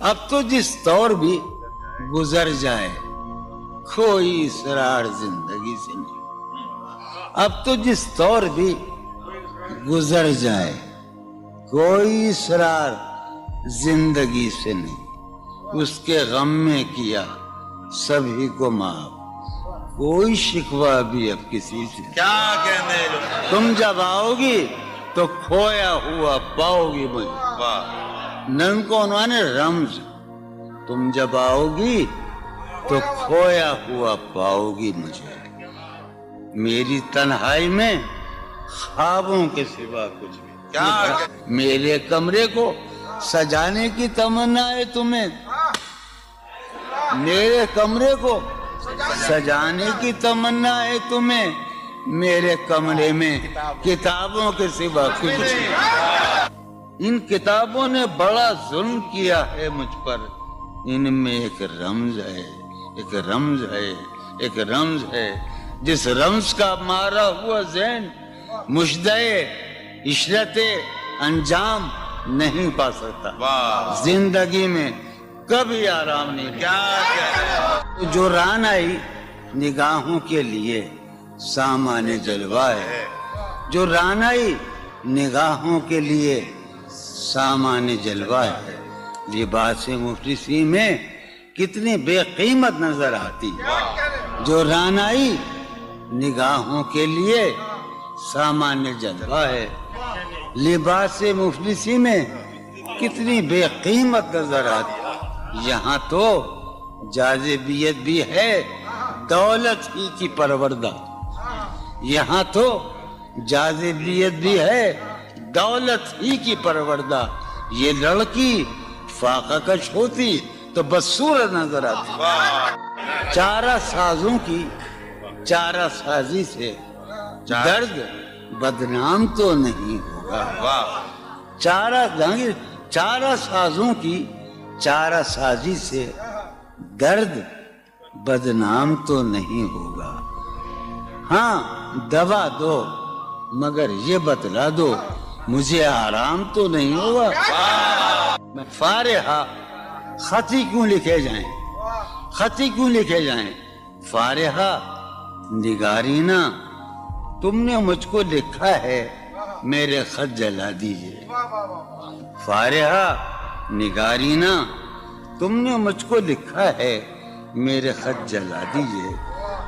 اب تو جس دور بھی گزر جائے کوئی اسرار زندگی سے نہیں. اب تو جس دور بھی گزر جائے کوئی اسرار زندگی سے نہیں. اس کے غم میں کیا سبھی کو معاف, کوئی شکوہ بھی اب کسی سے. کیا کہنے لوگ. تم جب آؤ گی تو کھویا ہوا پاؤ گی مجھے. واہ. نن کو عنوان ہے رمز. تم جب آؤ گی تو کھویا ہوا پاؤ گی مجھے. میری تنہائی میں خوابوں کے سوا کچھ بھی. کیا میرے کمرے کو سجانے کی تمنا ہے تمہیں. میرے کمرے کو سجانے کی تمنا ہے تمہیں. میرے کمرے میں کتابوں کے سوا کچھ نہیں. ان کتابوں نے بڑا ظلم کیا ہے مجھ پر. ان میں ایک رمز ہے, ایک رمز ہے, ایک رمز ہے. جس رمز کا مارا ہوا ذہن مشدے عشرت انجام نہیں پا سکتا. واہ. زندگی میں کبھی آرام نہیں. کیا جو ران آئی نگاہوں کے لیے سامان جلوہ ہے. جو ران آئی نگاہوں کے لیے سامان جلوہ ہے. لباس مفلسی میں کتنی بے قیمت نظر آتی. جو ران آئی نگاہوں کے لیے سامان جلوہ ہے. لباس مفلسی میں کتنی بے قیمت نظر آتی. یہاں تو جاذبیت بھی ہے دولت ہی کی پروردہ. یہاں تو جاذبیت بھی ہے دولت ہی کی پروردہ. یہ لڑکی فاقہ کش ہوتی تو بدصورت نظر آتی. چارہ سازوں کی چارہ سازی سے درد بدنام تو نہیں ہوگا. چارہ سازوں کی چارہ سازی سے درد بدنام تو نہیں ہوگا. ہاں دوا دو مگر یہ بتلا دو مجھے آرام تو نہیں ہوگا. میں فارحہ خطی کیوں لکھے جائیں, خطی کیوں لکھے جائیں. فارحہ نگارینا تم نے مجھ کو لکھا ہے میرے خط جلا دیجئے. فارحہ نگارینا تم نے مجھ کو لکھا ہے میرے خط جلا دیجئے.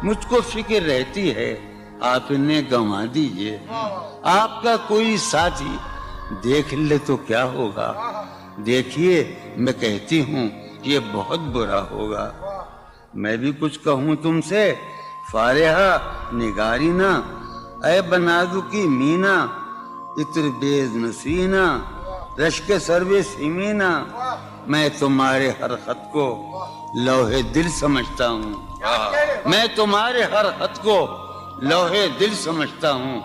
مجھ کو فکر رہتی ہے آپ نے گنوا دیجئے. آپ کا کوئی ساتھی دیکھ لے تو کیا ہوگا. دیکھیے میں کہتی ہوں یہ بہت برا ہوگا. میں بھی کچھ کہوں تم سے فارحہ نگارینا. اے بنادو کی مینا عطر بیز نسینا رشک سروے سیمینا. میں تمہارے ہر خط کو لوہے دل سمجھتا ہوں. میں تمہارے ہر خط کو لوہے دل سمجھتا ہوں.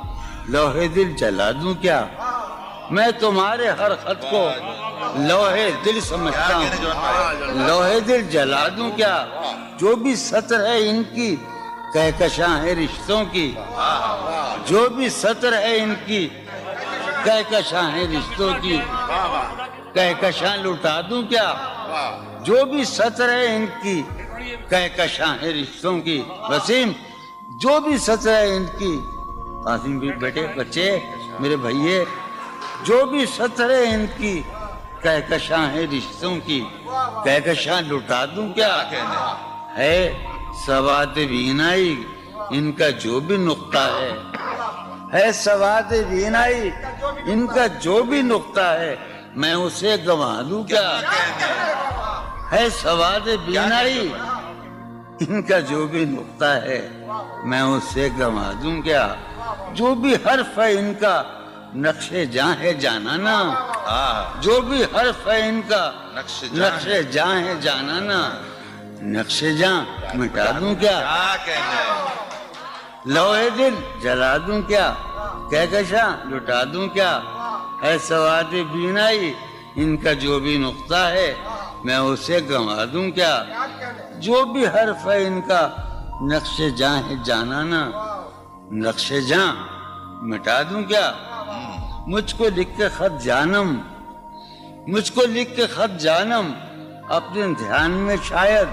لوہے دل جلا دوں کیا. میں تمہارے ہر خط کو لوہے دل سمجھتا ہوں. لوہے دل جلا دوں کیا. جو بھی سطر ہے ان کی کہکشاں ہے رشتوں کی. جو بھی سطر ہے ان کی کہکشاں ہے رشتوں کی. کہکشاں لٹا دوں کیا. جو بھی سطر ہے ان کی کہکشاں ہے رشتوں کی. وسیم جو بھی سطر ہے ان کی. قاسم بھی بیٹے بچے میرے بھائیے جو بھی سطر ہے ان کی کہکشاں ہے رشتوں کی. کہکشاں لٹا دوں کیا. ہے سواد بینائی ان کا جو بھی نقطہ ہے سواد بینائی ان کا جو بھی نقطہ ہے میں اسے گنوا دوں کیا. ہے سواد بینائی ان کا جو بھی نقطہ ہے میں اسے گنوا دوں کیا. جو بھی حرف ہے ان کا نقش جاں ہے جانانا. جو بھی حرف ہے ان کا نقش جاں ہے جانانا. نقش جاں مٹا دوں کیا. لوہے دل جلا دوں کیا. کہکشاں لٹا دوں کیا. ہے سواد بینائی ان کا جو بھی نقطہ ہے میں اسے گنوا دوں کیا. جو بھی حرف ہے ان کا نقش جاں ہے جانانا. نقش جاں مٹا دوں کیا. مجھ کو لکھ کے خط جانم مجھ کو لکھ کے خط جانم اپنے دھیان میں شاید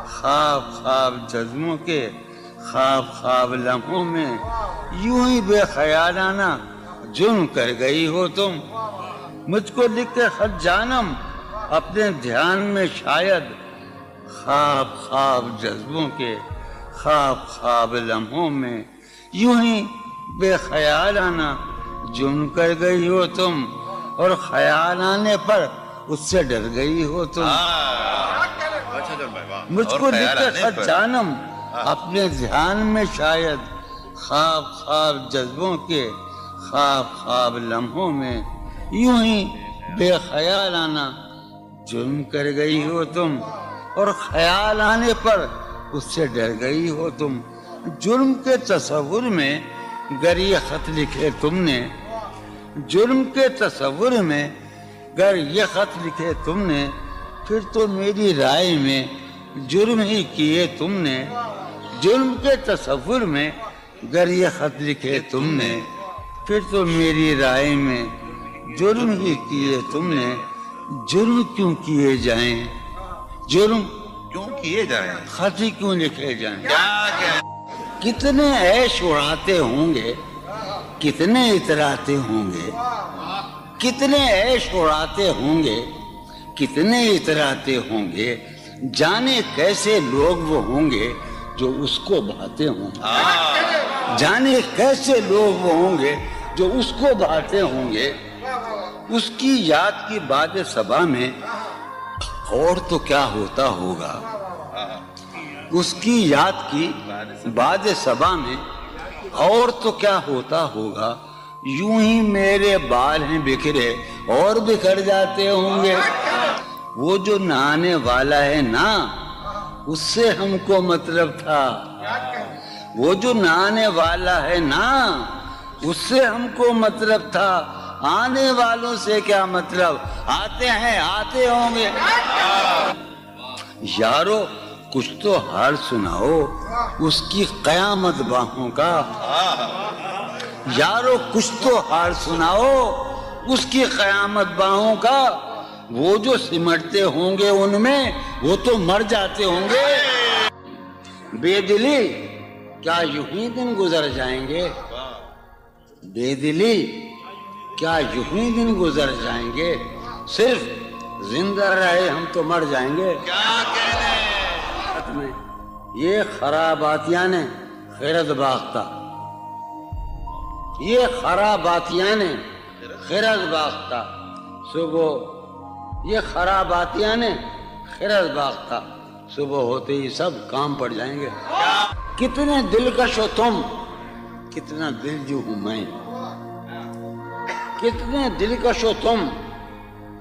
خواب خواب جذبوں کے خواب خواب لمحوں میں یوں ہی بے خیالانہ جرم کر گئی ہو تم. مجھ کو لکھ کے خط جانم اپنے دھیان میں شاید خواب خواب جذبوں کے خواب خواب لمحوں میں یوں ہی بے خیالانہ جرم کر گئی ہو تم, اور خیال آنے پر اس سے ڈر گئی ہو تم. مجھ کو لکھ کے خط جانم اپنے دھیان میں شاید خواب خواب جذبوں کے خواب خواب لمحوں میں یوں ہی بے خیالانہ جرم کر گئی ہو تم, اور خیال آنے پر اس سے ڈر گئی ہو تم. جرم کے تصور میں گر یہ خط لکھے تم نے, جرم کے تصور میں گر یہ خط لکھے تم نے, پھر تو میری رائے میں جرم ہی کیے تم نے. جرم کے تصور میں گر یہ خط لکھے تم نے, پھر تو میری رائے میں جرم ہی کیے تم نے. جرم کیوں کیے جائیں, جرم کیوں کیے جائیں, خط ہی کیوں لکھے جائیں. کیا کتنے عیش اڑاتے ہوں گے, کتنے اتراتے ہوں گے, کتنے عیش اڑاتے ہوں گے, کتنے اتراتے ہوں گے, جانے کیسے لوگ وہ ہوں گے جو اس کو بھاتے ہوں گے. جانے کیسے لوگ وہ ہوں گے جو اس کو بھاتے ہوں گے. اس کی یاد کی باد صبا میں اور تو کیا ہوتا ہوگا, اس کی یاد کی باد صبا میں اور تو کیا ہوتا ہوگا. یوں ہی میرے بال ہیں بکھرے اور بکھر جاتے ہوں گے. وہ جو نہانے والا ہے نا, اس سے ہم کو مطلب تھا. وہ جو نہانے والا ہے نا, اس سے ہم کو مطلب تھا. آنے والوں سے کیا مطلب, آتے ہیں آتے ہوں گے. یارو کچھ تو حال سناؤ اس کی قیامت باہوں کا. یارو کچھ تو حال سناؤ اس کی قیامت باہوں کا. وہ جو سمٹتے ہوں گے ان میں وہ تو مر جاتے ہوں گے. بے دلی کیا یوں ہی دن گزر جائیں گے, بے دلی کیا یوں ہی دن گزر جائیں گے. صرف زندہ رہے ہم تو مر جائیں گے. یہ خراباتیاں نے خیرت باختہ, یہ خراباتیاں نے خیرت باختہ. صبح یہ خراباتیاں نے خیرت باختہ, صبح ہوتے ہی سب کام پڑ جائیں گے. کتنے دلکش ہو تم, کتنا دل جو ہوں میں. کتنے دلکش ہو تم,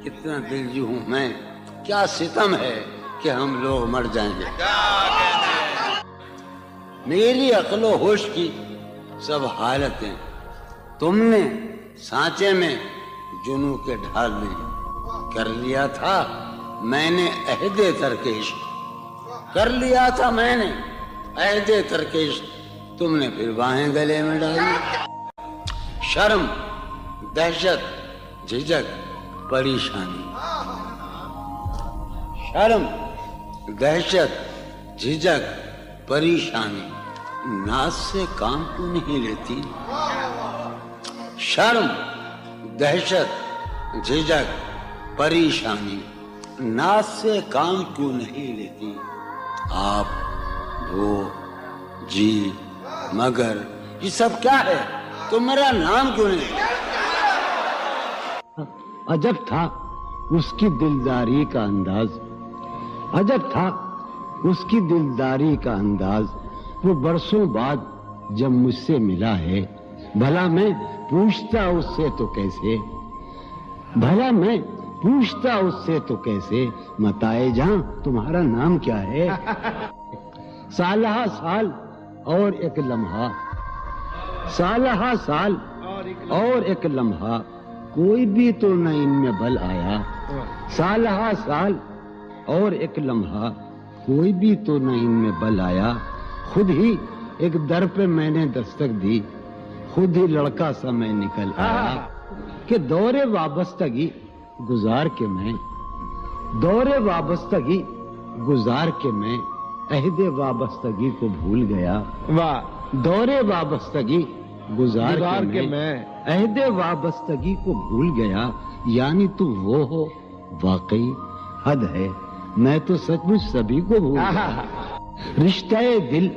کتنا دل جو ہوں میں. کیا ستم ہے کہ ہم لوگ مر جائیں گے. میری عقل و ہوش کی سب حالتیں تم نے سانچے میں جنوں کے ڈھال میں کر لیا تھا. میں نے عہد ترکش کر لیا تھا, میں نے عہد ترکش, تم نے پھر باہیں گلے میں ڈالی. شرم دہشت جھجک پریشانی, شرم دہشت جھجک پریشانی, ناز سے کام کیوں نہیں لیتی. شرم دہشت جھجک پریشانی, ناز سے کام کیوں نہیں لیتی. آپ وہ جی مگر یہ سب کیا ہے, تو میرا نام کیوں نہیں. عجب تھا اس کی دلداری کا انداز, عجب تھا اس کی دلداری کا انداز. وہ برسوں بعد جب مجھ سے ملا ہے, بھلا میں پوچھتا اس سے تو کیسے, بھلا میں پوچھتا اس سے تو کیسے, متائے جہاں تمہارا نام کیا ہے. سالہ سال اور ایک لمحہ, سالہ سال اور ایک لمحہ, کوئی بھی تو نہ ان میں بل آیا. سالہ سال اور ایک لمحہ, کوئی بھی تو نہ ان میں بل آیا. خود ہی ایک در پہ میں نے دستک دی, خود ہی لڑکا سا میں نکل آیا. کہ دور وابستگی گزار کے میں دور وابستگی گزار کے میں عہد وابستگی کو بھول گیا. واہ. دور وابستگی گزار کے میں عہد وابستگی کو بھول گیا. یعنی تو وہ ہو واقعی حد ہے، میں تو سچ مچ سبھی کو بھول گیا. رشتہ دل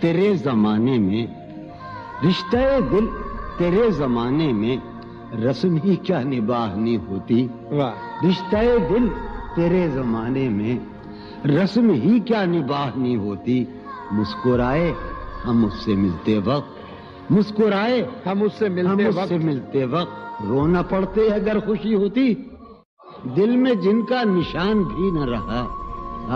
تیرے زمانے میں، رشتہ دل تیرے زمانے میں رسم ہی کیا نباہنی ہوتی. واہ. رشتہ دل تیرے زمانے میں رسم ہی کیا نباہنی ہوتی. مسکرائے ہم اس سے ملتے وقت، مسکرائے ہم اس سے ملتے وقت رونا پڑتے اگر خوشی ہوتی. دل میں جن کا نشان بھی نہ رہا،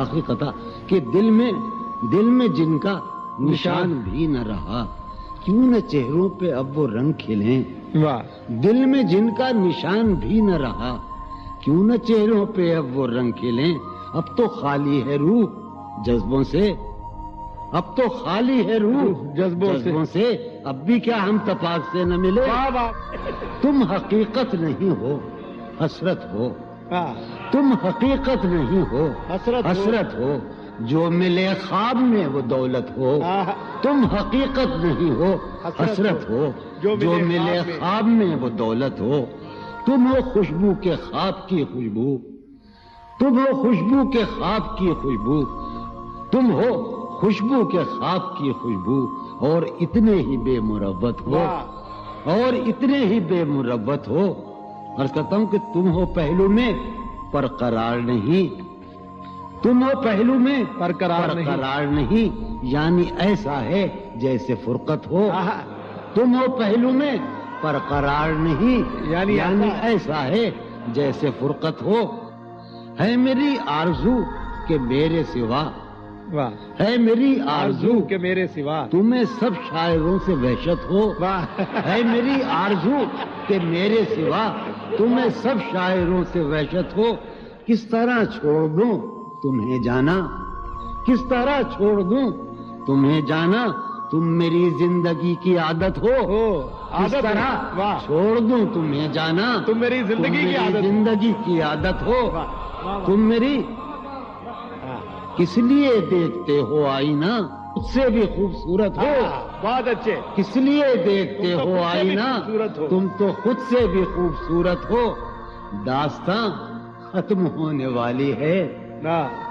آخری قطع، کہ دل میں جن کا نشان بھی نہ رہا، کیوں نہ چہروں پہ اب وہ رنگ کھلیں. واہ. دل میں جن کا نشان بھی نہ رہا، کیوں نہ چہروں پہ اب وہ رنگ کھلیں. اب تو خالی ہے روح جذبوں سے، اب تو خالی ہے روح جذبوں سے، اب بھی کیا ہم تپاک سے نہ ملے. تم حقیقت نہیں ہو حسرت ہو، تم حقیقت نہیں ہو حسرت ہو، جو ملے خواب میں وہ دولت ہو. تم حقیقت نہیں ہو حسرت ہو، جو ملے خواب میں وہ دولت ہو. تم ہو خوشبو کے خواب کی خوشبو، تم ہو خوشبو کے خواب کی خوشبو، تم ہو خوشبو کے خواب کی خوشبو، اور اتنے ہی بے مروت ہو، اور اتنے ہی بے مروت ہو. عرض کرتا ہوں کہ تم ہو پہلو میں پر قرار نہیں، تم ہو پہلو میں پر قرار نہیں، یعنی ایسا ہے جیسے فرقت ہو. تم ہو پہلو میں پر قرار نہیں، یعنی ایسا ہے جیسے فرقت ہو. ہے میری آرزو کہ میرے سوا، ہے میری آرزو کہ میرے سوا تمہیں سب شاعروں سے وحشت ہو. ہے میری آرزو کہ میرے سوا تمہیں سب شاعروں سے وحشت ہو. کس طرح چھوڑ دوں تمہیں جانا، کس طرح چھوڑ دوں تمہیں جانا، تم میری زندگی کی عادت ہو. کس طرح چھوڑ دوں تمہیں جانا، تم میری زندگی کی عادت ہو. تم میری کس لیے دیکھتے ہو آئینہ خود سے بھی خوبصورت ہو. بہت اچھے. کس لیے دیکھتے ہو آئینہ تم تو خود سے بھی خوبصورت ہو. داستاں ختم ہونے والی ہے،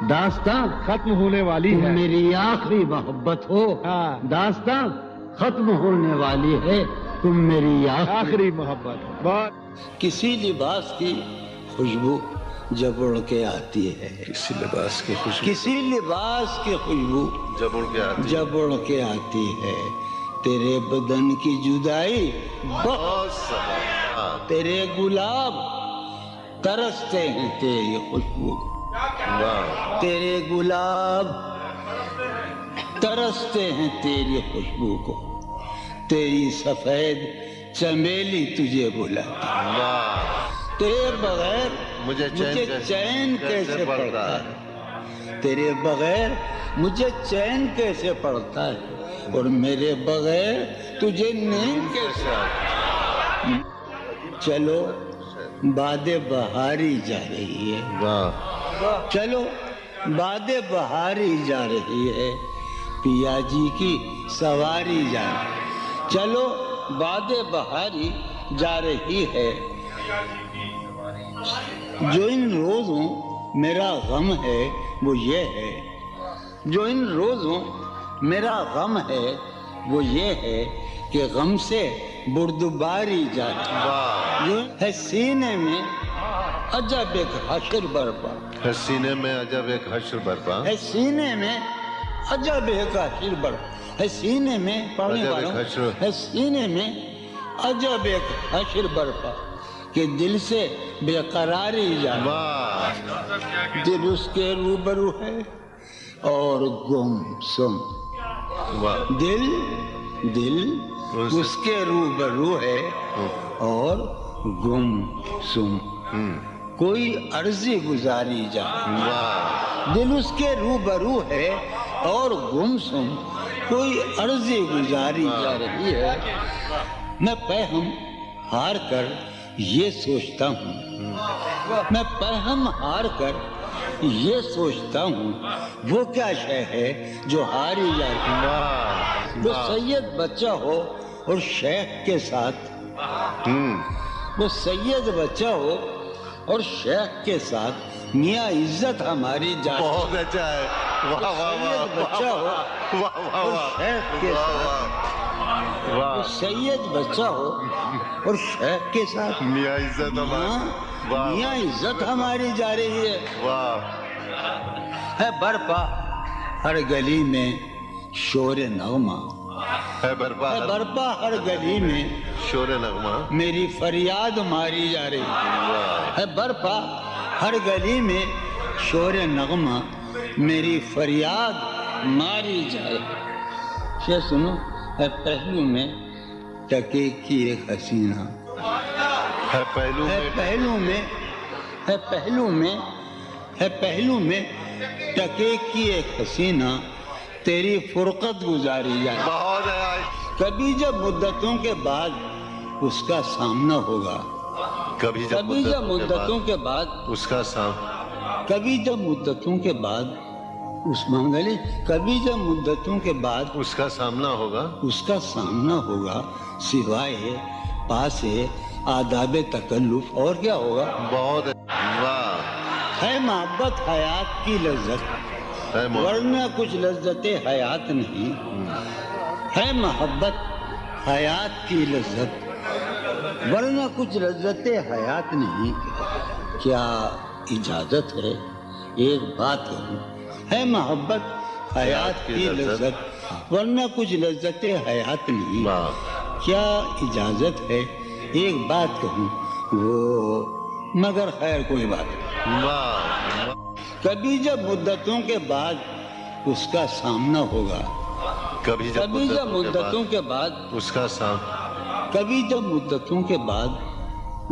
داستاں ختم ہونے والی تم ہے، میری آخری محبت ہو. داستاں ختم ہونے والی ہے، تم میری آخری محبت. بہت. کسی لباس کی خوشبو جب اڑ کے آتی ہے، کسی لباس کی خوشبو کسی لباس کی خوشبو جب اڑ کے آتی جب اڑ کے آتی ہے، تیرے بدن کی جدائی بہت سارا. تیرے گلاب ترستے ہیں تیری خوشبو، واہ. تیرے گلاب ترستے ہیں تیری خوشبو کو. تیری سفید چمیلی تجھے بلاتی، واہ. تیرے بغیر مجھے چین کیسے پڑتا ہے، تیرے بغیر مجھے چین کیسے پڑتا ہے، اور میرے بغیر تجھے نیند کیسے آتی. چلو باد بہاری جا رہی ہے، واہ. چلو باد بہاری جا رہی ہے، پیا جی کی سواری جا رہی ہے. چلو باد بہاری جا رہی ہے. جو ان روزوں میرا غم ہے وہ یہ ہے، جو ان روزوں میرا غم ہے وہ یہ ہے کہ غم سے بردباری جاتی. واہ. جو ہے سینے میں عجب ایک حشر برپا، ہے سینے میں عجب ایک حشر برپا. ہے سینے میں عجب ایک حشر برپا، ہے سینے میں پڑھنے عجب والوں ایک حشر. ہے سینے میں عجب ایک حشر برپا کہ دل سے بے قراری جائے. واہ. دل اس کے روبرو ہے اور گم سم. واہ. دل اس کے روبرو ہے اور گم سم. کوئی عرضی گزاری جائے. واہ. دل اس کے روبرو ہے اور گم سم، کوئی عرضی گزاری جا رہی ہے. میں پہم ہار کر یہ سوچتا ہوں، میں پہم ہار کر یہ سوچتا ہوں وہ کیا شے ہے جو ہاری جاتی ہے. واہ وہ سید بچہ ہو اور شیخ کے ساتھ، وہ سید بچہ ہو اور شیخ کے ساتھ میاں عزت ہماری جاتی. بہت اچھا ہے. واہ واہ واہ سید بچہ ہو واہ واہ اور واہ شیخ کے ساتھ، وہ واہ سید بچہ ہو اور شیخ کے ساتھ میاں عزت ہماری. واہ میاں عزت ہماری جا رہی ہے. واہ ہے برپا ہر گلی میں شور نغمہ، ہے برپا ہے برپا ہر گلی میں شور نغمہ. میری فریاد ماری جا رہی واہ ہے. برپا ہر گلی میں شور نغمہ میری فریاد ماری جائے. یہ سنو، ہے پہلو میں ٹکے کی ایک حسینہ، ہے پہلو ہے میں پہلو میں، ہے پہلو میں، ہے پہلو میں ٹکے کی ایک حسینہ تیری فرقت گزاری جائے. بہت ہے. کبھی جب مدتوں کے بعد اس کا سامنا ہوگا، کبھی جب کبھی جب مدتوں کے بعد، اس کا سام کبھی جب مدتوں کے بعد اس منگلی، کبھی جب مدتوں کے بعد اس کا سامنا ہوگا. اس کا سامنا ہوگا، سوائے پاس آداب تکلف اور کیا ہوگا. بہت ہے. واہ ہے محبت حیات کی لذت، ہے ورنہ کچھ لذت حیات نہیں. ہے محبت حیات کی لذت، ورنہ کچھ لذت حیات نہیں. کیا اجازت ہے ایک بات کہوں؟ ہے محبت حیات کی لذت، ورنہ کچھ لذت حیات نہیں. واہ کیا اجازت ہے ایک بات کہوں؟ وہ مگر خیر کوئی بات نہیں. واہ کبھی جب مدتوں کے بعد اس کا سامنا ہوگا، کبھی کبھی جب مدتوں کے بعد، اس کا سام کبھی جب مدتوں کے بعد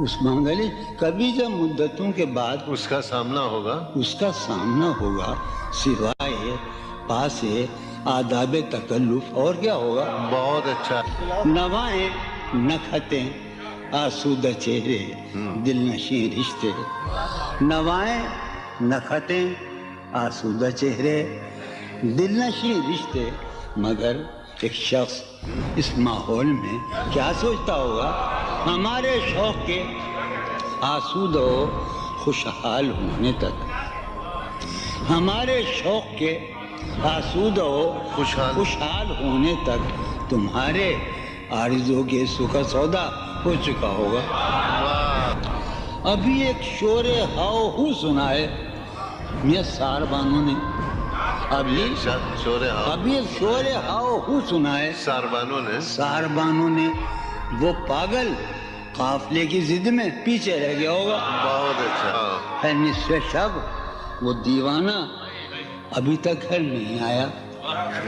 اس منگلی، کبھی جب مدتوں کے بعد اس کا سامنا ہوگا. اس کا سامنا ہوگا، سوائے پاس آداب تکلف اور کیا ہوگا. بہت اچھا. نوائیں نکھتیں آسودہ چہرے دل نشیں رشتے. نوائیں نکھتیں آسودہ چہرے دل نشیں رشتے. مگر ایک شخص اس ماحول میں کیا سوچتا ہوگا؟ ہمارے شوق کے آسودہ و خوشحال ہونے تک، ہمارے شوق کے آسودہ و خوشحال ہونے تک تمہارے آرزو کے سکھ سودا ہو چکا ہوگا. ابھی ایک شور ہاؤ ہو سنا ہے میاں سار بانو نے. ابھی ایک شور ہاؤ ہو سنا ہے ساربانوں نے. سار بانو نے. وہ پاگل قافلے کی ضد میں پیچھے رہ گیا ہوگا. بہت اچھا. ہے نصف شب وہ دیوانہ ابھی تک گھر نہیں آیا.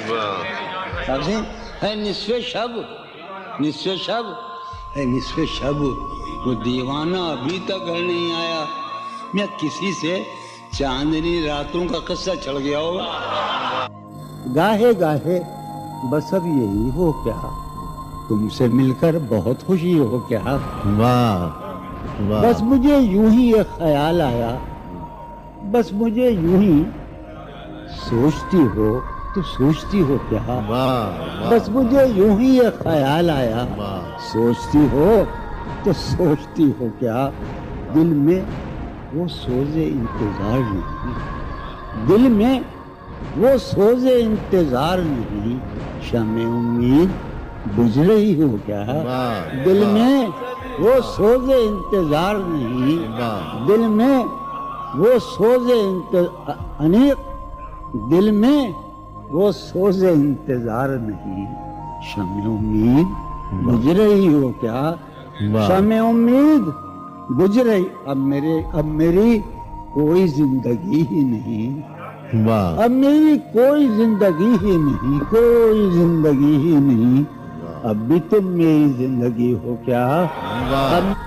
واہ ہے نصف شب، نصف شب، ہے نصف شب وہ دیوانہ ابھی تک گھر نہیں آیا. میں کسی سے چاندنی راتوں کا قصہ چڑھ گیا ہوگا. گاہے گاہے بس اب یہی ہو کیا، تم سے مل کر بہت خوشی ہو کیا. واہ بس مجھے یوں ہی ایک خیال آیا، بس مجھے یوں ہی سوچتی ہو تو سوچتی ہو کیا. بس مجھے یوں ہی ایک خیال آیا، سوچتی ہو تو سوچتی ہو کیا. دل میں وہ سوز انتظار نہیں، دل میں وہ سوز انتظار نہیں. شمع امید بجھ رہی ہو کیا. دل میں وہ سوز انتظار نہیں، دل میں وہ سوز انیق، دل میں وہ سوز انتظار نہیں. شمع امید بجھ رہی ہو کیا. شمع امید بجھ رہی. اب میری کوئی زندگی ہی نہیں، اب میری کوئی زندگی ہی نہیں، کوئی زندگی ہی نہیں. اب بھی تم میری زندگی ہو کیا.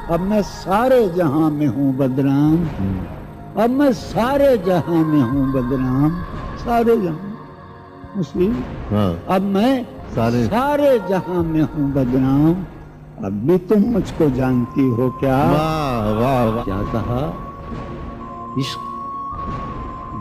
اب میں سارے جہاں میں ہوں بدنام، اب میں سارے جہاں میں ہوں بدنام. سارے جہاں مسلم، اب میں سارے جہاں میں ہوں بدنام. اب بھی تم مجھ کو جانتی ہو کیا. کیا کہا؟ عشق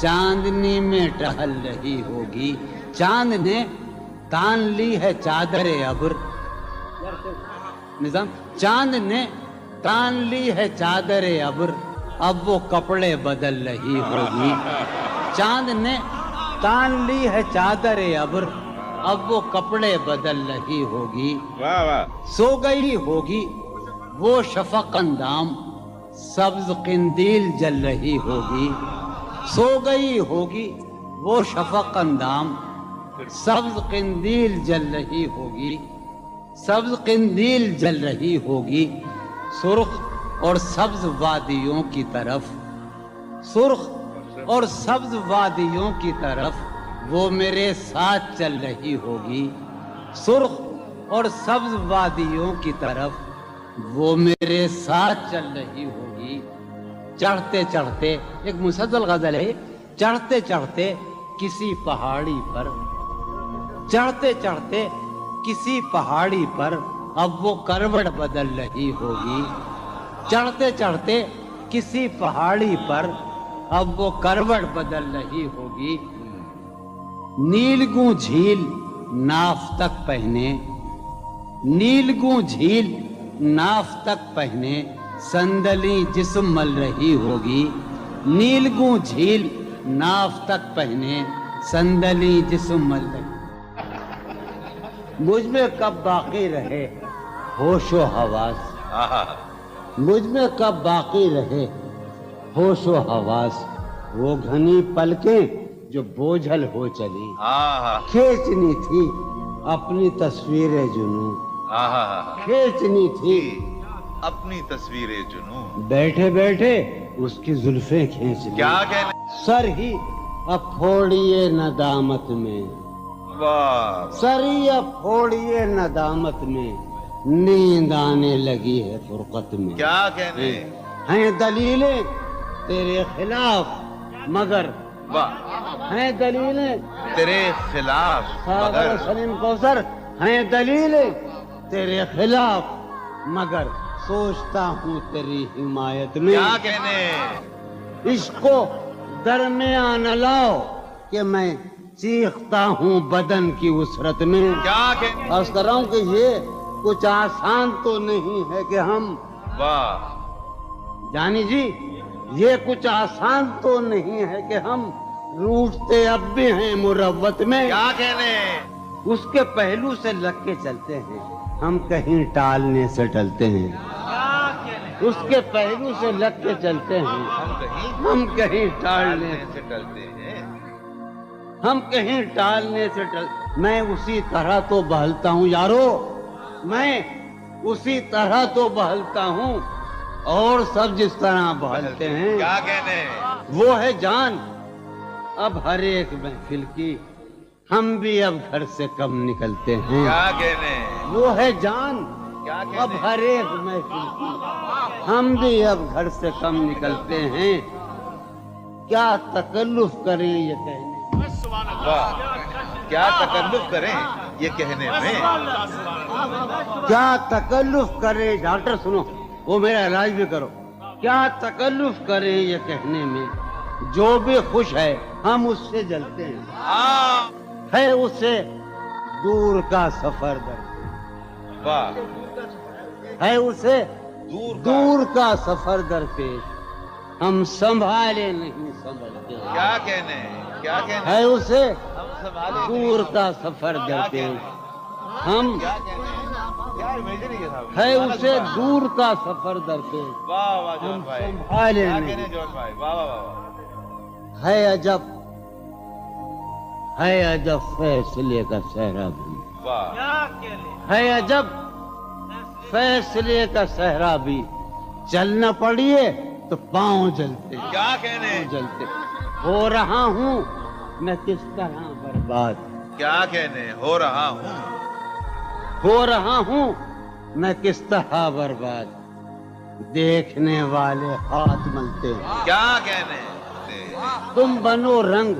چاندنی میں ٹہل رہی ہوگی. چاند نے تان لی ہے چادر ابر. نظام چاند نے تان لی ہے چادر ابر، اب وہ کپڑے بدل رہی ہوگی. چاند نے تان لی ہے چادر ابر، اب وہ کپڑے بدل رہی ہوگی. واہ واہ. سو گئی ہوگی وہ شفق اندام، سبز قندیل جل رہی ہوگی. سو گئی ہوگی وہ شفق اندام، سبز قندیل جل رہی ہوگی. سبز قندیل جل رہی ہوگی. سرخ اور سبز وادیوں کی طرف، سرخ اور سبز وادیوں کی طرف وہ میرے ساتھ چل رہی ہوگی. سرخ اور سبز وادیوں کی طرف وہ میرے ساتھ چل رہی ہوگی. چڑھتے چڑھتے، ایک مسلسل غزل ہے، چڑھتے چڑھتے کسی پہاڑی پر، چڑھتے چڑھتے کسی پہاڑی پر اب وہ کروٹ بدل رہی ہوگی. چڑھتے چڑھتے کسی پہاڑی پر اب وہ کروٹ بدل رہی ہوگی. نیلگوں جھیل ناف تک پہنے، نیلگوں جھیل ناف تک پہنے صندلی جسم مل رہی ہوگی. نیلگوں جھیل ناف تک پہنے صندلی جسم مل رہی. مجھ میں کب باقی رہے ہوش و حواس، مجھ میں کب باقی رہے ہوش و حواس. وہ گھنی پلکیں جو بوجھل ہو چلی، کھینچنی تھی اپنی تصویر جنوں، کھینچنی تھی اپنی تصویر جنوں. بیٹھے بیٹھے اس کی زلفیں کھینچ لی. کیا کہنے. سر ہی اب پھوڑیے ندامت میں، واہ. سر ہی اب پھوڑیے ندامت میں، نیند آنے لگی ہے فرقت میں. کیا کہنے. ہیں دلیلیں تیرے خلاف مگر، واہ. ہیں دلیلیں تیرے خلاف ساغر سلیم کوثر، ہیں دلیلیں تیرے خلاف مگر سوچتا ہوں تیری حمایت میں. کیا کہنے. عشق کو درمیان لاؤ کہ میں چیختا ہوں بدن کی وسرت میں. کیا کہنے. عرض کر رہا ہوں کہ یہ کچھ آسان تو نہیں ہے کہ ہم، واہ. جانی جی یہ کچھ آسان تو نہیں ہے کہ ہم روٹتے اب بھی ہیں مروت میں. کیا کہنے. اس کے پہلو سے لگ کے چلتے ہیں، ہم کہیں ٹالنے سے ٹلتے ہیں. اس کے پہلو سے لگ کے چلتے ہیں، ہم کہیں ٹالنے سے ڈلتے ہیں. ہم کہیں ٹالنے سے میں اسی طرح تو بہلتا ہوں یارو، میں اسی طرح تو بہلتا ہوں اور سب جس طرح بہلتے ہیں. کیا کہنے. وہ ہے جان اب ہر ایک محفل کی، ہم بھی اب گھر سے کم نکلتے ہیں. کیا کہنے. وہ ہے جان کیا کہنے. اب ہر ایک محفل کی، ہم بھی اب گھر سے کم نکلتے ہیں. کیا تکلف کریں یہ کہنے، واہ. کیا تکلف کریں یہ کہنے میں. کیا تکلف کریں. ڈاکٹر سنو، وہ میرا علاج بھی کرو. کیا تکلف کریں یہ کہنے میں، جو بھی خوش ہے ہم اس سے جلتے ہیں. ہے اسے دور کا سفر درپیش، واہ. ہے اسے دور کا سفر درپیش، ہم سنبھالے نہیں سنبھلتے. کیا کہنے. کیا کہنے. ہے اسے ہم سنبھالے دور کا سفر درپیش، ہم کیا کہنے. کیا امیجن ہے صاحب. ہے اسے دور کا سفر درپیش، واہ واہ جون ہم بھائی. سنبھالے کیا نہیں. کہنے جون بھائی. واہ واہ واہ. ہے عجب، ہے عجب فیصلے کا صحرا بھی، واہ. ہے عجب فیصلے کا صحرا بھی، چلنا پڑیے تو پاؤں جلتے کیا کہنے. جلتے. ہو رہا ہوں میں کس طرح برباد، کیا کہنے. ہو رہا ہوں. ہو رہا ہوں میں کس طرح برباد، دیکھنے والے ہاتھ ملتے ہیں. کیا کہنے. تم بنو رنگ،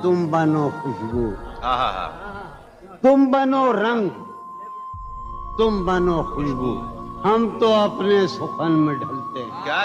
تم بنو خوشبو، ہاں. تم بنو رنگ، تم بنو خوشبو، ہم تو اپنے سخن میں ڈھلتے ہیں. کیا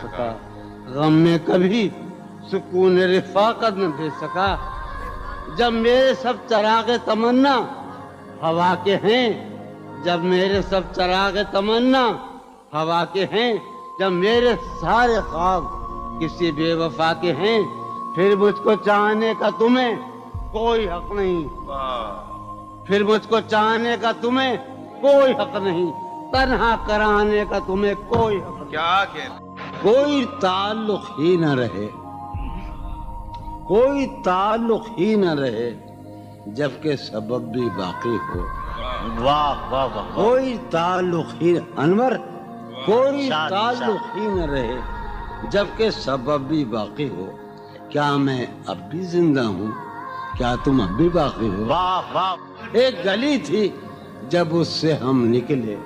سکا، غم میں کبھی سکون رفاقت نہ دے سکا۔ جب میرے سب چراغ تمنا ہوا کے ہیں، جب میرے سب چراغ تمنا ہوا کے ہیں، جب میرے سارے خواب کسی بے وفا کے ہیں، پھر مجھ کو چاہنے کا تمہیں کوئی حق نہیں، پھر مجھ کو چاہنے کا تمہیں کوئی حق نہیں، تنہا کرانے کا تمہیں کوئی حق نہیں۔ کیا کہنا؟ کوئی تعلق ہی نہ رہے، کوئی تعلق ہی نہ رہے جبکہ سبب بھی باقی ہو۔ واہ واہ واہ واہ، کوئی تعلق ہی انور، کوئی شاد، تعلق ہی نہ رہے جبکہ سبب بھی باقی ہو۔ کیا میں اب بھی زندہ ہوں؟ کیا تم اب بھی باقی ہو؟ واہ واہ، ایک گلی تھی جب اس سے ہم نکلے،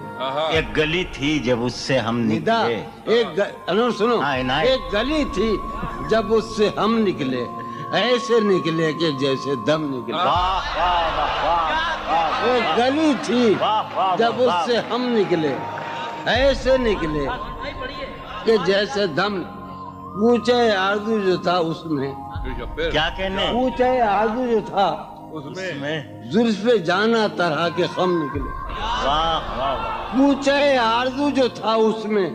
ایک گلی تھی جب اس سے ہم ندا نکلے، انور سنو، ہاں، عنایت۔ ایک گلی تھی جب اس سے ہم نکلے، ایسے نکلے کہ جیسے دم نکلے۔ واہ واہ واہ واہ، ایک گلی تھی واہ واہ جب اس سے ہم نکلے، ایسے نکلے کہ جیسے دم۔ پوچھے آرزو جو تھا اس میں، کیا کہنے پوچھے آرزو جو تھا اس میں، زلف جانا طرح کے خم نکلے۔ واہ واہ واہ، پوچھے آرزو جو تھا اس میں،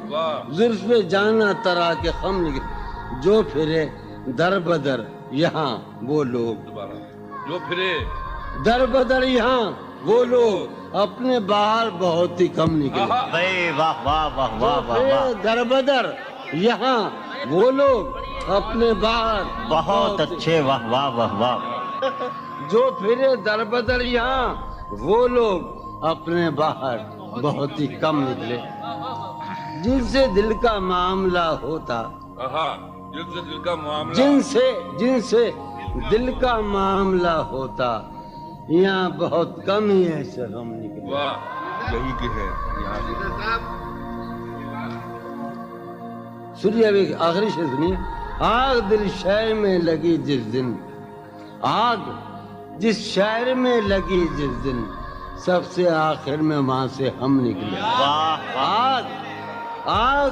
زلف جانا طرح کے خم نکلے۔ جو پھرے در بدر یہاں وہ لوگ، جو پھرے در بدر یہاں وہ لوگ، اپنے باہر بہت ہی کم نکلے۔ بھائی واہ واہ واہ واہ واہ واہ، در بدر یہاں وہ لوگ، اپنے باہر بہت اچھے، واہ واہ واہ واہ، جو پھرے در بدر یہاں وہ لوگ، اپنے باہر بہت ہی کم نکلے۔ جن سے دل کا معاملہ ہوتا، جن سے دل کا معاملہ، جن سے دل کا معاملہ ہوتا، یہاں بہت کم ہی ایسے غم نکلے۔ واہ، یہی کہ ہے یہاں سے۔ سنیے ابھی آخری شعر سنیے۔ آگ دل شہر میں لگی جس دن، آگ جس شہر میں لگی جس دن، سب سے آخر میں وہاں سے ہم نکلے۔ آگ آگ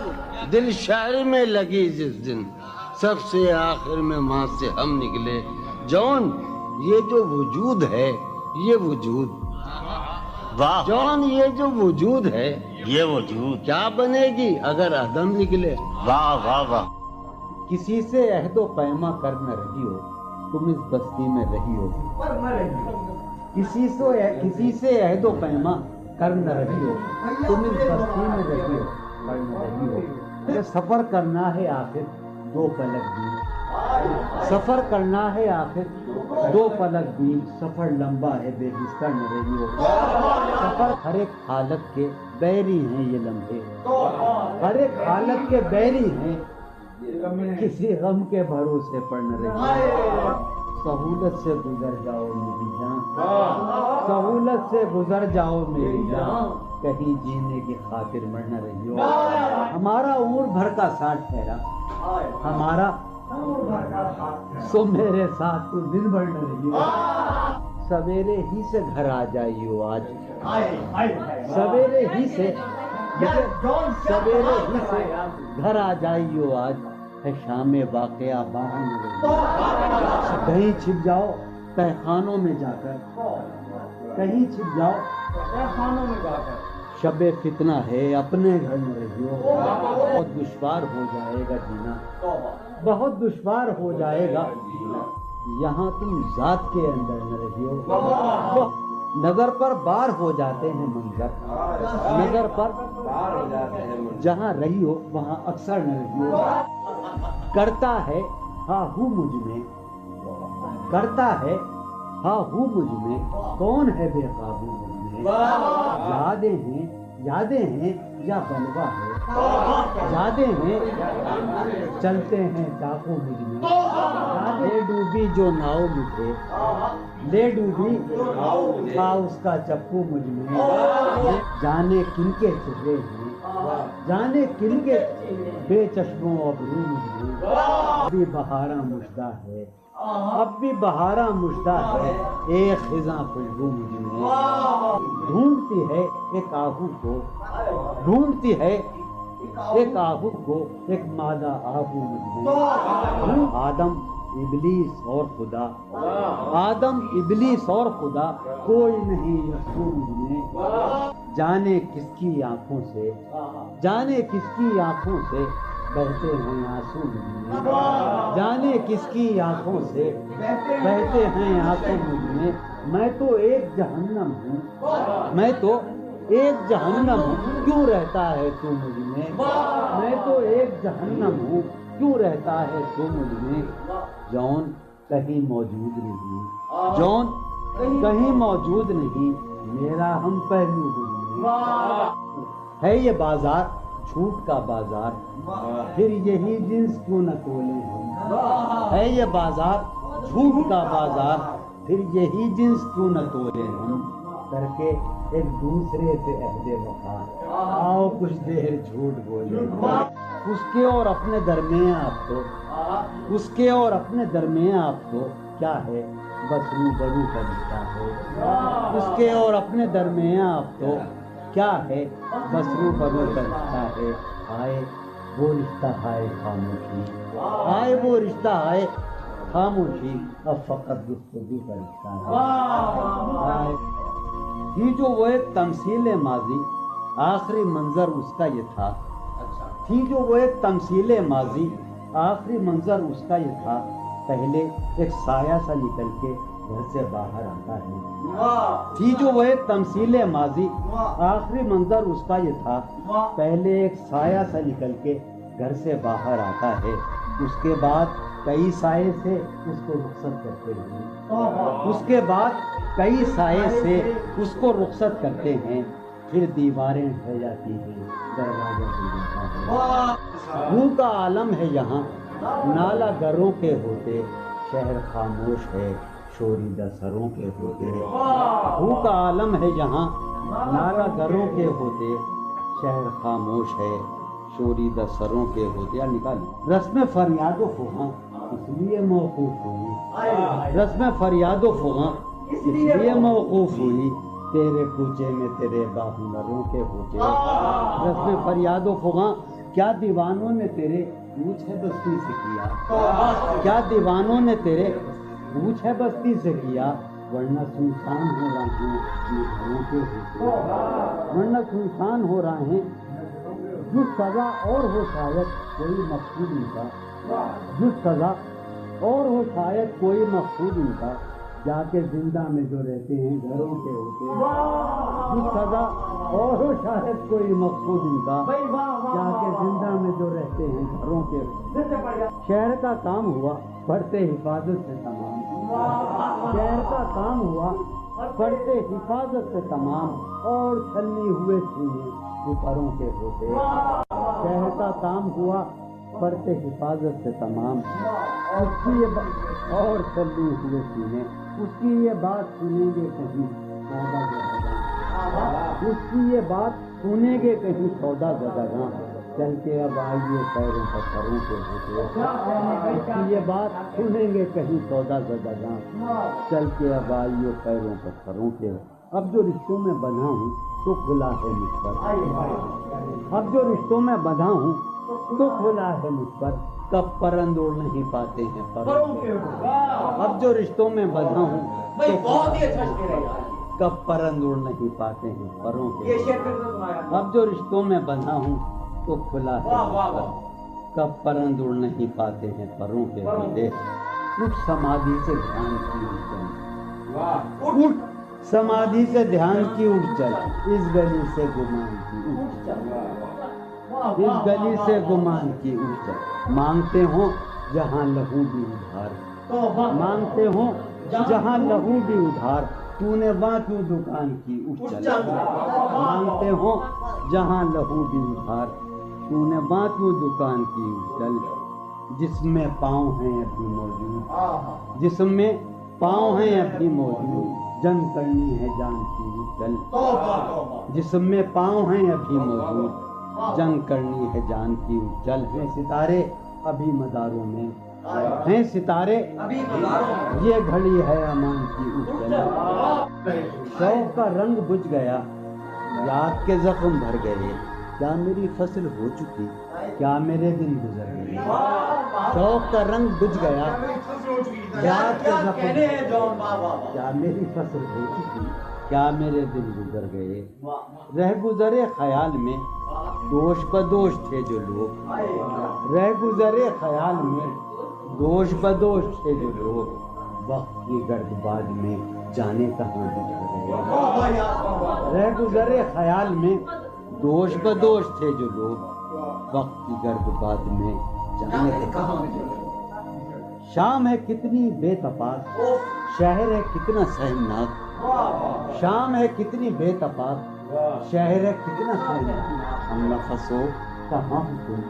دل شہر میں لگی جس دن، سب سے آخر میں وہاں سے ہم نکلے۔ جون یہ جو وجود ہے، یہ وجود، واہ جون یہ جو وجود ہے، یہ وجود، کیا بنے گی اگر عدم نکلے؟ واہ واہ واہ، کسی سے عہد و پیما کر نہ رہی ہو، تم اس بستی میں رہی ہو۔ کسی سے عہد و پیما کر نہ رہی ہو، تم اس بستی میں رہی ہو، پر نہ رہی ہو۔ یہ سفر کرنا ہے آخر دو پلک دور، سفر کرنا ہے آخر دو پلک دور، سفر لمبا ہے بے بستر نہ رہی ہو۔ سفر ہر ایک حالت کے بیری ہیں یہ لمحے، ہر ایک حالت کے بیری ہیں، کسی غم کے بھروسے پر نہ رہی ہو۔ سہولت سے گزر جاؤ میری جان، سہولت سے گزر جاؤ میری جان، کہیں جینے کی خاطر مر نہ رہی ہو۔ ہمارا عمر بھر کا ساتھ ٹھہرا، ہمارا سو میرے ساتھ تو دن بھر نہ رہی ہو۔ سویرے ہی سے گھر آ جائیو آج، سویرے ہی سے گھر آ جائیو آج، ہے شام واقعہ باہر نہ رہی ہو۔ کہیں چھپ جاؤ تہخانوں میں جا کر، کہیں چھپ جاؤ تہخانوں میں جا کر، شب فتنہ ہے اپنے گھر نہ رہی ہو۔ بہت دشوار ہو جائے گا جینا، بہت دشوار ہو جائے گا جینا، یہاں تم ذات کے اندر نہ رہی ہو۔ نظر پر بار ہو جاتے ہیں منظر، نظر پر بار ہو جاتے ہیں، جہاں رہی ہو وہاں اکثر نہ رہی ہو۔ کرتا ہے ہاں ہوں مجھ میں، کرتا ہے ہاں ہوں مجھ میں، کون ہے بے قابو مجھ میں؟ یادیں ہیں یا بلوا ہے، یادیں ہیں چلتے ہیں ڈاکو مجھ میں، لے ڈوبی جو ناؤ مجھے، لے ڈوبی تھا اس کا چپو مجھ میں، جانے کن کے چہرے ہیں، جانے کن کے بے چشموں ابرو مجھ میں، اب بھی بہاراں مژدہ ہے، اب بھی بہاراں مژدہ ہے، ایک خزاں خوشبو مجھ میں، ڈھونڈتی ہے ایک آہو کو، ڈھونڈتی ہے ایک آہو کو ایک مادہ آہو مجھ میں، آدم ابلیس اور خدا، آدم ابلیس اور خدا، کوئی نہیں یسوع مجھ میں، جانے کس کی آنکھوں سے، جانے کس کی آنکھوں سے بہتے ہیں آنسو مجھ میں، جانے کس کی آنکھوں سے بہتے ہیں آنسو مجھ میں تو ایک جہنم ہوں، میں تو ایک جہنم ہوں، کیوں رہتا ہے تو مجھ میں تو ایک جہنم ہوں، کیوں رہتا ہے تو مجھ میں، جون کہیں موجود نہیں، جون کہیں موجود نہیں، میرا ہم پہلو مجھ میں، ہے یہ بازار جھوٹ کا بازار، پھر یہی جنس کیوں نہ تولیں ہم، ہے یہ بازار جھوٹ کا بازار، پھر یہی جنس کیوں نہ تولیں ہم، کر کے ایک دوسرے سے عہد وفا، آؤ کچھ دیر جھوٹ بولے، اس کے اور اپنے درمیان آپ تو، اس کے اور اپنے درمیان آپ تو کیا ہے، بس روبرو کا رشتہ ہے، اس کے اور اپنے درمیان آپ تو کیا ہے، بس روبرو کا رشتہ ہے، آئے وہ رشتہ ہے خاموشی، آئے وہ رشتہ ہے خاموشی، اب فقط گفتگو کا رشتہ ہے، تھی جو وہ ایک تمثیل ماضی، آخری منظر اس کا یہ تھا، تھی جو وہ ایک تمثیل ماضی، آخری منظر اس کا یہ تھا، پہلے ایک سایہ سا نکل کے گھر سے باہر آتا ہے، تھی جو وہ ایک تمثیل ماضی، آخری منظر اس کا یہ تھا، پہلے ایک سایہ سا نکل کے گھر سے باہر آتا ہے، اس کے بعد کئی سائے سے اس کو رخصت کرتے ہیں، اس کے بعد کئی سائے سے اس کو رخصت کرتے ہیں، پھر دیواریں ڈھہ جاتی ہیں، دروازہ کھل جاتا ہے، منہ کا عالم ہے یہاں، نالا گروں کے ہوتے، شہر خاموش ہے، شوریدہ سروں کے ہوتے، منہ کا عالم ہے یہاں، نالا گروں کے ہوتے، شہر خاموش ہے، شوریدہ سروں کے ہوتے، یا نکالی رسم فریاد و فغاں اس لیے موقوف ہوئی، رسم فریاد و فغاں اس لیے موقوف ہوئی، تیرے کوچے میں تیرے باہنروں کے ہوتے، رسم فریاد و فغاں کیا دیوانوں نے تیرے پوچھ ہے بستی سے کیا، کیا دیوانوں نے تیرے پوچھ ہے بستی سے کیا، ورنہ سنسان ہو رہے ہیں یہ گھروں کے ہوتے، ورنہ سنسان ہو رہے ہیں، جو سزا اور ہو شاید کوئی مقصود ان کا، جو سزا اور ہو شاید کوئی مقصود ان کا، جا کے زندہ میں جو رہتے ہیں گھروں کے ہوتے، جو سزا اور ہو شاید کوئی مقصود ان کا، جا کے زندہ میں جو رہتے ہیں گھروں کے ہوتے، شہر کا کام ہوا پڑھتے حفاظت سے تمام، شہر کا کام ہوا پڑھتے حفاظت سے تمام، اور چھلنی ہوئے سینے پروں کے ہوتے، شہر کا کام ہوا پڑھتے حفاظت سے تمام، اس کی یہ اور چلنے ہوئے سینے، اس کی یہ بات سنیں گے کہیں سودا زدگاں، اس کی یہ بات سنیں گے کہیں سودا زدگاں، چل کے اب آئیے پیروں پر سروں کے ہوتے، اس کی یہ بات سنیں گے کہیں سودا زدگاں، چل کے اب آئیے پیروں پر سروں کے، اب جو رشتوں میں بندھا ہوں تو کھلا ہے مجھ پر، اب جو رشتوں میں بندھا ہوں تو کھلا ہے مجھ پر، کب پرند اڑ نہیں پاتے ہیں پروں کے، اب جو رشتوں میں بندھا ہوں تو کب پرند اڑ نہیں پاتے ہیں پروں کے، اب جو رشتوں میں بندھا ہوں تو کھلا ہے مجھ پر، کب پرند اڑ نہیں پاتے ہیں پروں کے ہوتے، اٹھ سمادھی سے دھیان کی اٹھ، اٹھ سمادھی سے دھیان کی اٹھ چل، اس گلی سے گمان کی اٹھ چل، اس گلی سے گمان کی اٹھ چل، مانگتے ہوں جہاں لہو بھی ادھار، مانگتے ہوں جہاں لہو بھی ادھار، تو نے وہاں کیوں دکان کی اٹھ چل، مانگتے ہوں جہاں لہو بھی ادھار، تو نے وہاں کیوں دکان کی اٹھ چل، جس میں پاؤں ہیں ابھی موجود، جس میں پاؤں ہیں ابھی موجود، جنگ کرنی ہے جان کی چل، جس میں پاؤں ہیں ابھی موجود، جنگ کرنی ہے جان کی چل، ہیں ستارے ابھی مداروں میں، ہیں ستارے یہ گھڑی ہے امان کی اچل، شوق کا رنگ بجھ گیا، یاد کے زخم بھر گئے، کیا میری فصل ہو چکی، کیا میرے دن گزر گئے، شوق کا رنگ بجھ گیا، یاد کا زخم، کیا میری فصل ہو چکی، کیا میرے دن گزر گئے، رہ گزرے خیال میں دوش بدوش تھے جو لوگ، رہ گزرے خیال میں دوش بدوش تھے جو لوگ، وقت کی گرد باد میں جانے کہاں بچ گئے، رہ گزرے خیال میں دوش بدوش تھے جو لوگ، وقت کی گرد باد میں جانے کہاں بچ گئے، شام ہے کتنی بے تپاک، شہر ہے کتنا سہمناک، شام ہے کتنی بے تپاک، شہر ہے کتنا سہمناک، ہم نفس ہو کہاں ہو تم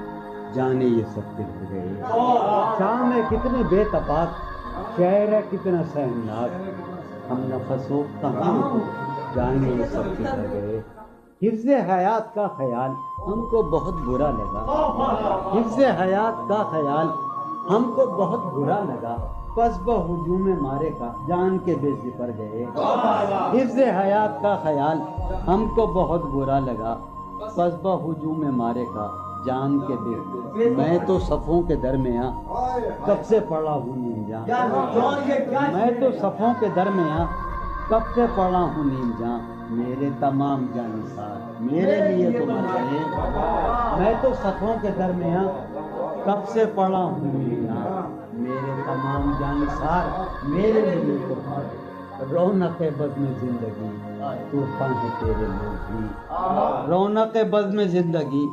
جانے یہ سب بکھر گئے، شام ہے کتنی بے تپاک، شہر ہے کتنا سہمناک، ہم نفس ہو کہاں ہو تم جانے یہ سب بکھر گئے، حفظ حیات کا خیال ہم کو بہت برا لگا، حفظ حیات کا خیال ہم کو بہت برا لگا، پس بہجوم مارے کا جان کے بے زپر گئے، حفظ حیات کا خیال ہم کو بہت برا لگا، پس بہجوم مارے کا جان کے بے، میں تو صفوں کے درمیاں کب سے پڑا ہوں نیم جان، میں تو صفوں کے درمیاں کب سے پڑا ہوں نیم جان، میرے تمام جانثار میرے لیے تو مر گئے، میں تو صفوں کے درمیاں کب سے پڑا ہوں نیم جان، میرے تمام جانثار میرے لیے تو مر گئے، رونق بزم زندگی طرفاں ہیں تیرے لوگ بھی، رونق بزم زندگی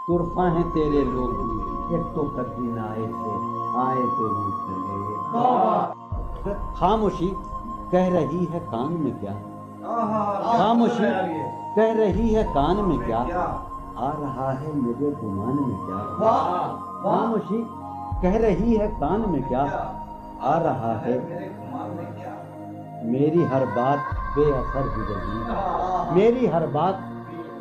طرفاں ہیں تیرے لوگ بھی، ایک تو کبھی نہ آئے تھے آئے تو روٹ لگے، خاموشی کہہ رہی ہے کان میں کیا، خاموشی کہہ رہی ہے کان میں کیا، آ رہا ہے میرے گمان میں کیا، خاموشی کہہ رہی ہے کان میں کیا، آ رہا ہے میری ہر بات بے اثر ہی رہی، میری ہر بات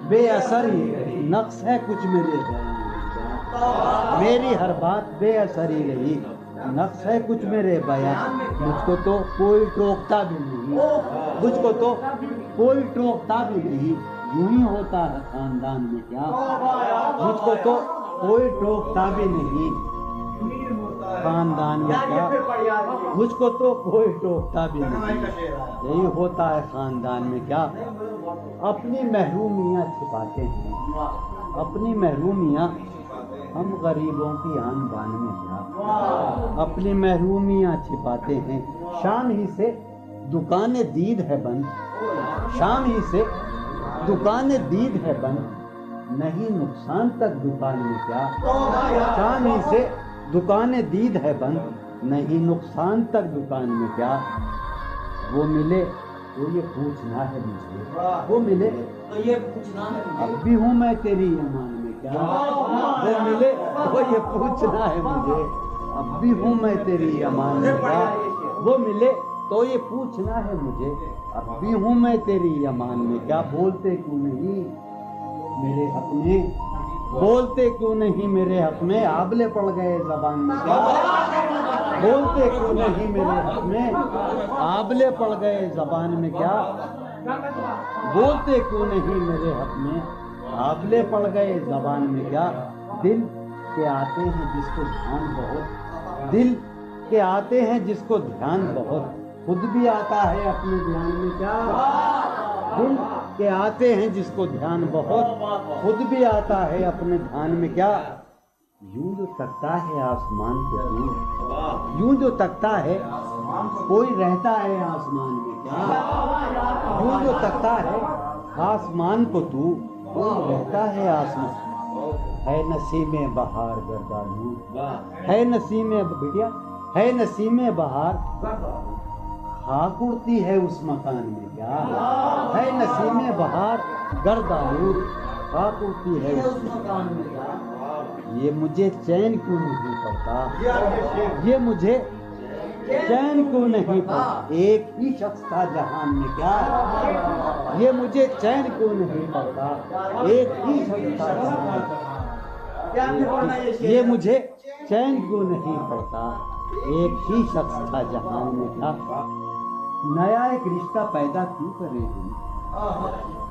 بے اثر ہی رہی، نقص ہے کچھ میرے بیان میں کیا، میری ہر بات بے اثر ہی رہی، نقص ہے کچھ میرے بیان، مجھ کو تو کوئی ٹوکتا بھی نہیں، مجھ کو تو کوئی ٹوکتا بھی نہیں، یوں ہی ہوتا ہے خاندان میں کیا، مجھ کو تو کوئی ٹوکتا بھی نہیں خاندان میں کیا، مجھ کو تو کوئی ٹوکتا بھی نہیں، یہی ہوتا ہے خاندان میں کیا، اپنی محرومیاں چھپاتے ہیں، اپنی محرومیاں ہم غریبوں کی آن بان میں کیا، اپنی محرومیاں چھپاتے ہیں، شام ہی سے دکان دید ہے بند، شام ہی سے دکان دید ہے بند، نہیں نقصان تک دکان میں کیا، شام ہی سے دکان دید ہے بند، نہیں نقصان تک دکان میں کیا، وہ ملے تو یہ پوچھنا ہے مجھے، وہ ملے تو یہ پوچھنا ہے، اب بھی ہوں میں تیری ایمان میں کیا، وہ ملے تو یہ پوچھنا ہے مجھے، اب بھی ہوں میں تیری ایمان میں کیا، وہ ملے تو یہ پوچھنا ہے مجھے، اب بھی ہوں میں تیری ایمان میں کیا، بولتے کیوں نہیں میرے حق میں، بولتے کیوں نہیں میرے حق میں، آبلے پڑ گئے زبان میں کیا، بولتے کیوں نہیں میرے حق میں، آبلے پڑ گئے زبان میں کیا، بولتے کیوں نہیں میرے حق میں، آبلے پڑ گئے زبان میں کیا، دل کے آتے ہیں جس کو دھیان بہت، دل کے آتے ہیں جس کو دھیان بہت، خود بھی آتا ہے اپنے دھیان میں کیا، دل کے آتے ہیں جس کو دھیان بہت، خود بھی آتا ہے اپنے دھیان میں کیا، یوں جو تکتا ہے آسمان کو تو، یوں جو تکتا ہے کوئی رہتا ہے آسمان میں کیا، یوں جو تکتا ہے آسمان کو تو، کوئی رہتا ہے آسمان، ہے نسیم بہار گردالود، ہے نسیم بٹیا، ہے نسیم بہار خاک اڑتی ہے اس مکان میں کیا، ہے نسیم بہار گرد آلود خاک اڑتی ہے اس مکان میں کیا، یہ مجھے چین کیوں نہیں پڑتا، یہ مجھے چین کیوں نہیں پڑتا، ایک ہی شخص تھا جہان میں کیا، یہ مجھے چین کیوں نہیں پڑتا، ایک ہی شخص تھا جہان میں، یہ مجھے چین کیوں نہیں پڑتا، ایک ہی شخص تھا جہان میں کیا، نیا ایک رشتہ پیدا کیوں کرے ہم،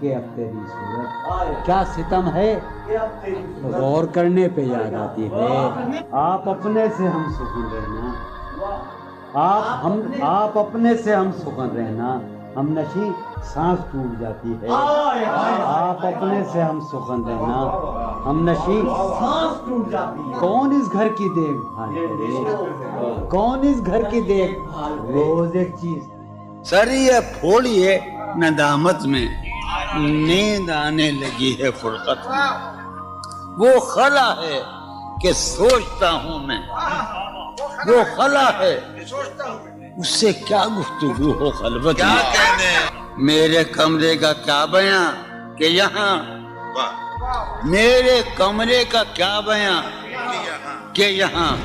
کہ اب تیری صورت کیا ستم ہے غور کرنے پہ یاد آتی ہے آپ اپنے سے ہم سکون رہنا آپ اپنے سے ہم سکون رہنا ہم نشی سانس ٹوٹ جاتی ہے آپ اپنے سے ہم سخن رہنا ہم نشی سانس ٹوٹ جاتی ہے کون اس گھر کی دیکھ بھال کرے کون اس گھر کی دیکھ بھال روز ایک چیز سر یہ پھوڑیے ندامت میں نیند آنے لگی ہے فرقت میں وہ خلا ہے کہ سوچتا ہوں میں وہ خلا ہے اس سے کیا گفتگو ہو خلوت میں میرے کمرے کا کیا بیاں کہ یہاں میرے کمرے کا کیا بیاں کہ یہاں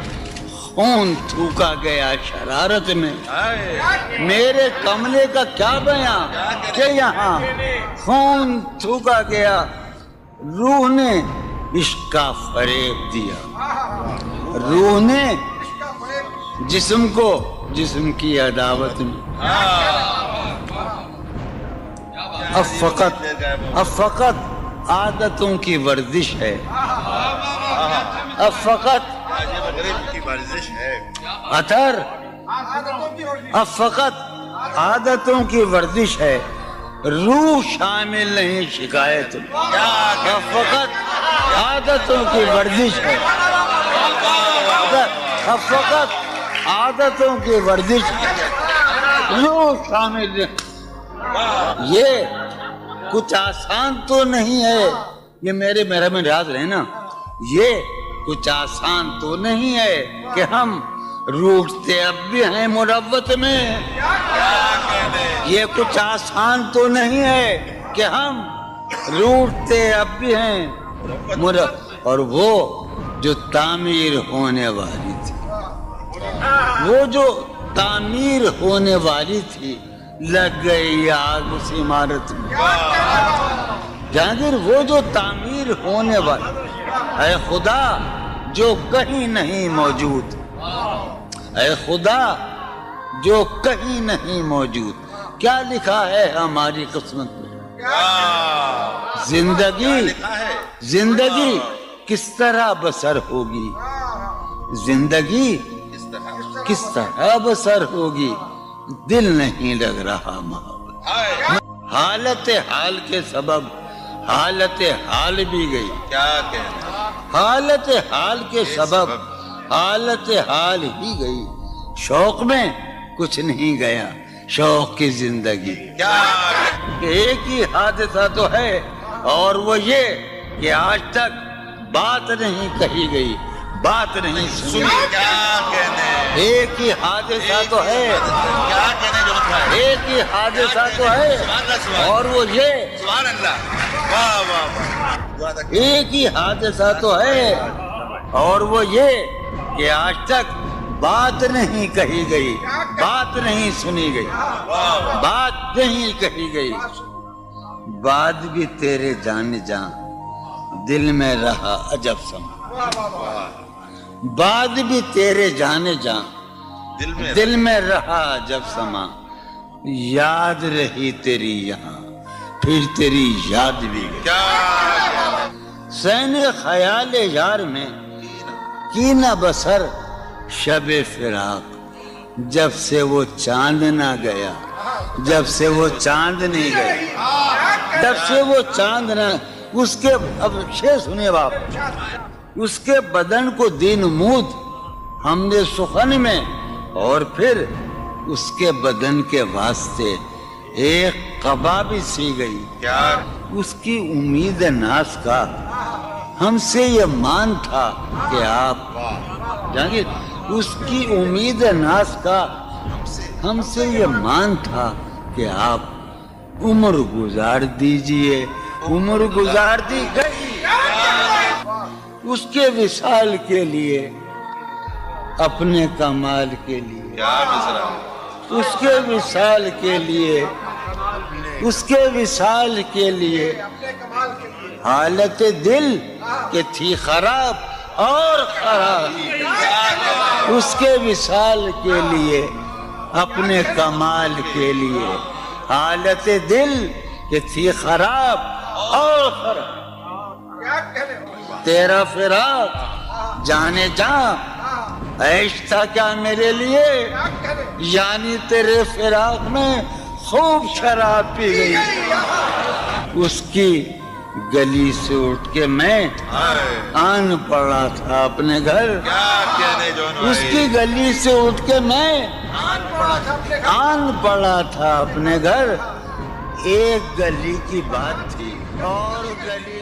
خون تھوکا گیا شرارت میں میرے کمرے کا کیا بیاں کہ یہاں خون تھوکا گیا روح نے عشق کا فریب دیا روح نے جسم کو جسم کی عداوت میں اب فقط عادتوں کی ورزش ہے اب فقط اثر اب فقط عادتوں کی ورزش ہے روح شامل نہیں شکایت اب فقط عادتوں کی ورزش ہے اب فقط عادتوں کی ورزش روح شامل نہیں یہ کچھ آسان تو نہیں ہے یہ میرے میں راز رہنا یہ کچھ آسان تو نہیں ہے کہ ہم روٹتے اب بھی ہیں مروت میں یہ کچھ آسان تو نہیں ہے کہ ہم روٹتے اب بھی ہیں اور وہ جو تعمیر ہونے والی تھی وہ جو تعمیر ہونے والی تھی لگ گئی آگ اس عمارت میں جہانگیر وہ جو تعمیر ہونے والی اے خدا جو کہیں نہیں موجود اے خدا جو کہیں نہیں موجود کیا لکھا ہے ہماری قسمت میں زندگی کس طرح بسر ہوگی زندگی کس طرح بسر ہوگی دل نہیں لگ رہا محبت حالت حال کے سبب حالت حال بھی گئی کیا کہنا حالت حال کے سبب حالت حال ہی گئی شوق میں کچھ نہیں گیا شوق کی زندگی کیا ایک ہی حادثہ تو ہے اور وہ یہ کہ آج تک بات نہیں کہی گئی بات نہیں سنی کیا کہنے ایک ہی حادثہ تو ہے کیا کہنے جو مطلب ہے ایک ہی حادثہ تو ہے اور وہ یہ سبحان اللہ واہ واہ واہ ایک ہی حادثہ تو ہے اور وہ یہ کہ آج تک بات نہیں کہی گئی بات نہیں سنی گئی بات نہیں کہی گئی بات بھی تیرے جان جان دل میں رہا عجب سما بات بھی تیرے جانے جان دل میں رہا عجب سما یاد رہی تیری یہاں پھر تیری یاد بھی گئی کیا سین خیال یار میں کی نہ بسر شب فراق جب سے وہ چاند نہ گیا جب سے وہ چاند نہیں گیا جب سے وہ چاند نہ اس کے اب شعر سنیے باپ اس کے بدن کو دین مود ہم نے سخن میں اور پھر اس کے بدن کے واسطے ایک قبا بھی سی گئی کیا اس کی امید ناز کا ہم سے یہ مان تھا کہ آپ جانگیر اس کی امید ناز کا ہم سے یہ مان تھا کہ آپ عمر گزار دیجئے عمر گزار دی گئی اس کے وصال کے لیے اپنے کمال کے لیے کیا مصرا اس کے وصال کے لیے اس کے وصال کے لیے حالت دل کہ تھی خراب اور خراب اس کے وصال کے لیے اپنے کمال کے لیے حالت دل کہ تھی خراب اور خراب تیرا فراق جانے جا عیش تھا کیا میرے لیے یعنی تیرے فراق میں خوب شراب پی گئی اس کی گلی سے اٹھ کے میں آن پڑا تھا اپنے گھر اس کی گلی سے اٹھ کے میں آن پڑا تھا اپنے گھر ایک گلی کی بات تھی اور گلی